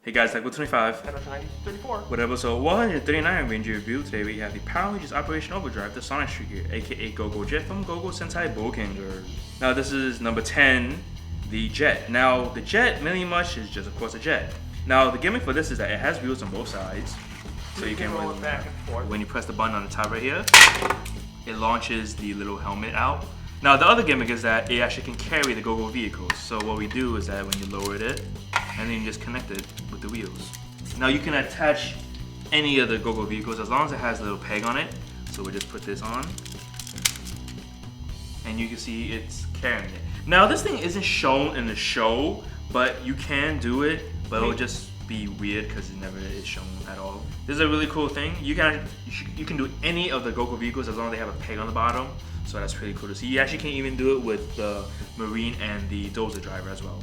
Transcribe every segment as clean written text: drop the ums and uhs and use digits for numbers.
Hey guys, GoGo25. Panasonic 34. With episode 139 Ranger Review, today we have the Power Rangers Operation Overdrive, the Sonic Street Gear, aka GoGo Jet from GoGo Sentai Bokenger. Now this is number 10, the Jet. Now the Jet, mainly much, is just of course a jet. Now the gimmick for this is that it has wheels on both sides, so you can roll it back and forth. When you press the button on the top right here, it launches the little helmet out. Now the other gimmick is that it actually can carry the GoGo vehicles. So what we do is that when you lower it, and then you just connect it with the wheels. Now you can attach any of the GoGo vehicles as long as it has a little peg on it. So we just put this on, and you can see it's carrying it. Now this thing isn't shown in the show, but you can do it, but it'll just be weird because it never is shown at all. This is a really cool thing. You can do any of the GoGo vehicles as long as they have a peg on the bottom. So that's pretty cool to see. You actually can even do it with the Marine and the Dozer driver as well.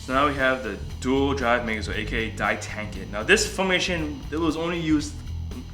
So now we have the dual drive Megazord, aka Di-Tank-It. Now this formation, it was only used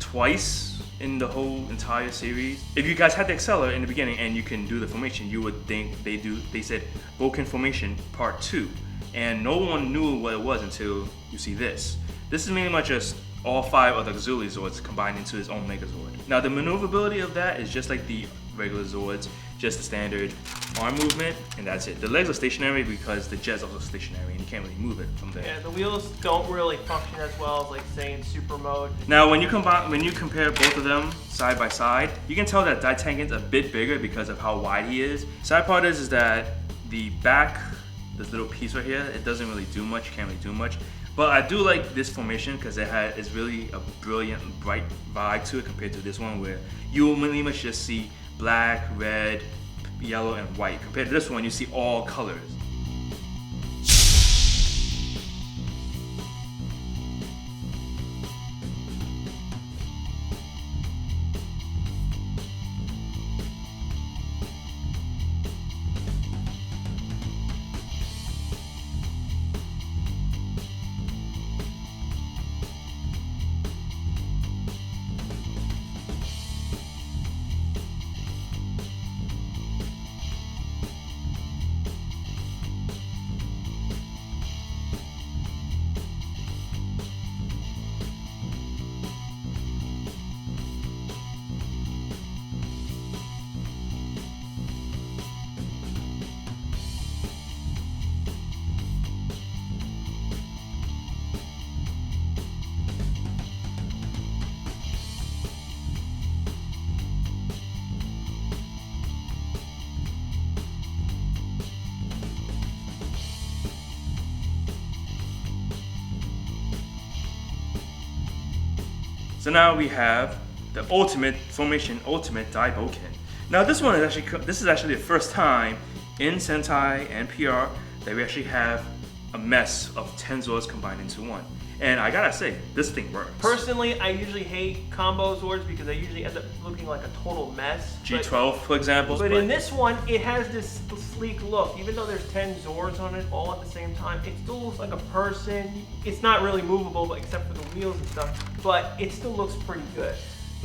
twice in the whole entire series. If you guys had the Acceler in the beginning and you can do the formation, you would think they said Boken Formation Part 2. And no one knew what it was until you see this. This is mainly much just all 5 of the auxiliary Zords combined into his own Megazord. Now the maneuverability of that is just like the regular Zords, just the standard arm movement, and that's it. The legs are stationary because the jet's also stationary and you can't really move it from there. Yeah, the wheels don't really function as well as like say in super mode. Now when you compare both of them side by side, you can tell that Di-Tank-It's a bit bigger because of how wide he is. Side part is that the back, this little piece right here, it doesn't really do much, can't really do much. But I do like this formation because it's really a brilliant, bright vibe to it compared to this one where you will mainly much just see black, red, yellow, and white. Compared to this one, you see all colors. So now we have the Ultimate Formation Ultimate Dai Boken. Now this is actually the first time in Sentai and PR that we actually have a mess of 10 Zords combined into one. And I gotta say, this thing works. Personally, I usually hate combo Zords because they usually end up looking like a total mess. G12, for example. But in this one, it has this sleek look. Even though there's 10 Zords on it all at the same time, it still looks like a person. It's not really movable, but except for the wheels and stuff, but it still looks pretty good.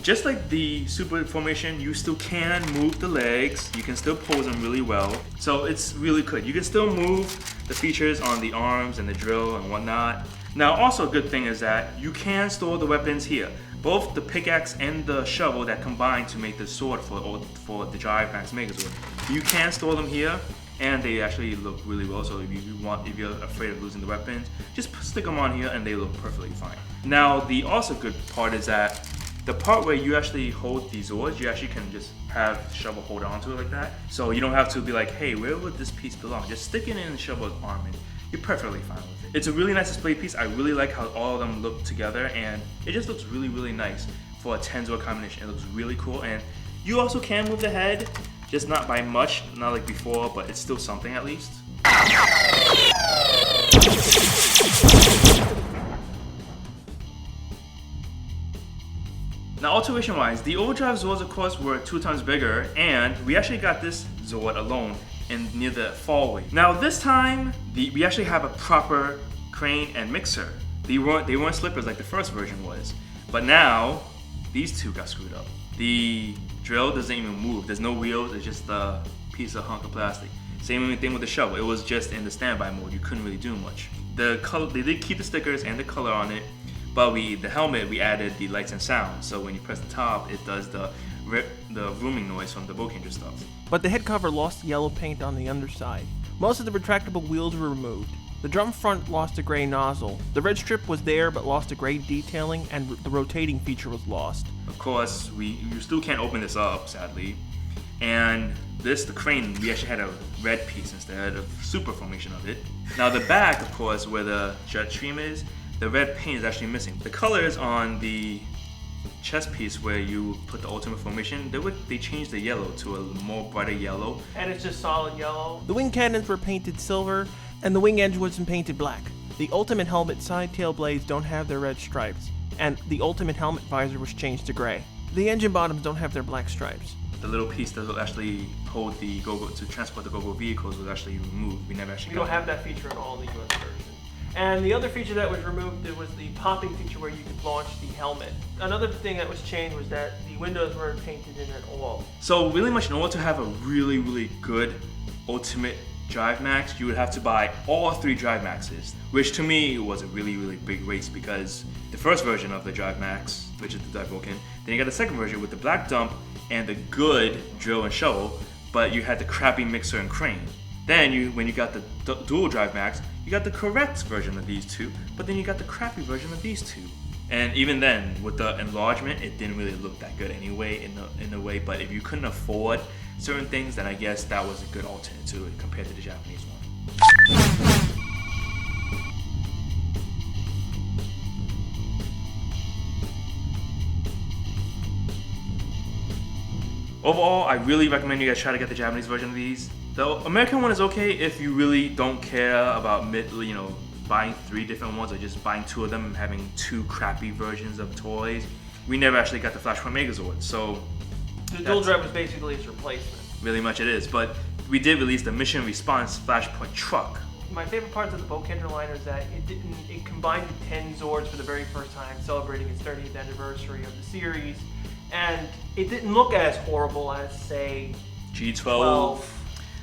Just like the Super Formation, you still can move the legs. You can still pose them really well. So it's really good. You can still move the features on the arms and the drill and whatnot. Now, also a good thing is that you can store the weapons here. both the pickaxe and the shovel that combine to make the sword for the Jive Max Megazord. You can store them here, and they actually look really well. So if you're afraid of losing the weapons, just stick them on here and they look perfectly fine. Now the also good part is that the part where you actually hold these Zords, you actually can just have the shovel hold onto it like that. So you don't have to be like, hey, where would this piece belong? Just stick it in the shovel's arm and you're perfectly fine with it. It's a really nice display piece. I really like how all of them look together, and it just looks really, really nice for a 10 Zord combination. It looks really cool, and you also can move the head, just not by much, not like before, but it's still something at least. Now alteration wise, the Overdrive Zords of course were 2 times bigger, and we actually got this Zord alone in near the fall. Now this time, we actually have a proper crane and mixer. They weren't slippers like the first version was, but now these two got screwed up. The drill doesn't even move. There's no wheels. It's just a piece of hunk of plastic. Same thing with the shovel. It was just in the standby mode. You couldn't really do much. The color, they did keep the stickers and the color on it, but the helmet, we added the lights and sound. So when you press the top, it does the rooming noise from the Bowcanger stuff. But the head cover lost the yellow paint on the underside. Most of the retractable wheels were removed. The drum front lost a gray nozzle. The red strip was there but lost a gray detailing, and the rotating feature was lost. Of course, you still can't open this up, sadly. And the crane, we actually had a red piece instead of super formation of it. Now the back, of course, where the jet stream is, the red paint is actually missing. The colors on the chest piece where you put the ultimate formation, they changed the yellow to a more brighter yellow. And it's just solid yellow. The wing cannons were painted silver, and the wing edge was painted black. The ultimate helmet side tail blades don't have their red stripes, and the ultimate helmet visor was changed to gray. The engine bottoms don't have their black stripes. The little piece that will actually hold the GoGo to transport the GoGo vehicles was actually removed. We never actually We don't have that feature at all in the US version. And the other feature that was removed was the popping feature where you could launch the helmet. Another thing that was changed was that the windows were painted in an all. So really much in order to have a really, really good ultimate Drive Max, you would have to buy all 3 Drive Maxes, which to me was a really, really big waste because the first version of the Drive Max, which is the Dive Vulcan, then you got the second version with the black dump and the good drill and shovel, but you had the crappy mixer and crane. Then when you got the dual Drive Max, you got the correct version of these two, but then you got the crappy version of these two. And even then, with the enlargement, it didn't really look that good anyway in a way, but if you couldn't afford certain things, then I guess that was a good alternate to it compared to the Japanese one. Overall, I really recommend you guys try to get the Japanese version of these. The American one is okay if you really don't care about buying 3 different ones or just buying 2 of them and having 2 crappy versions of toys. We never actually got the Flashpoint Megazord, so the dual drive was basically its replacement. Really much it is, but we did release the Mission Response Flashpoint truck. My favorite parts of the Bowcanger line is that it combined the 10 Zords for the very first time, celebrating its 30th anniversary of the series, and it didn't look as horrible as, say, G12.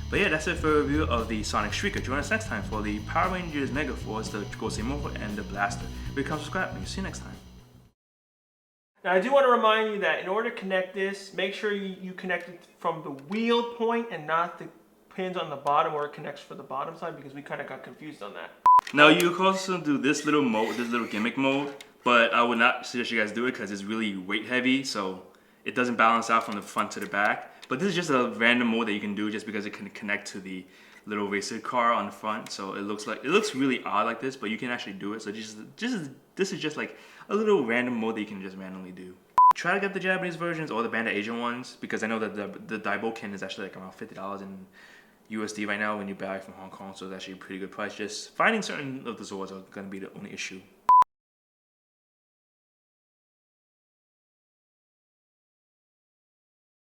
But yeah, that's it for a review of the Sonic Shrieker. Join us next time for the Power Rangers Mega Force, the Gosei Mobile, and the Blaster. Become subscribed, and we'll see you next time. Now I do want to remind you that in order to connect this, make sure you connect it from the wheel point and not the pins on the bottom where it connects for the bottom side, because we kind of got confused on that. Now you can also do this little mode, this little gimmick mode, but I would not suggest you guys do it because it's really weight heavy, so it doesn't balance out from the front to the back. But this is just a random mode that you can do just because it can connect to the little racer car on the front. So it looks really odd like this, but you can actually do it. So this is just like a little random mode that you can just randomly do. Try to get the Japanese versions or the Bandai Asian ones, because I know that the Daiboken is actually like around $50 in USD right now when you buy it from Hong Kong. So it's actually a pretty good price. Just finding certain of the Zords are going to be the only issue.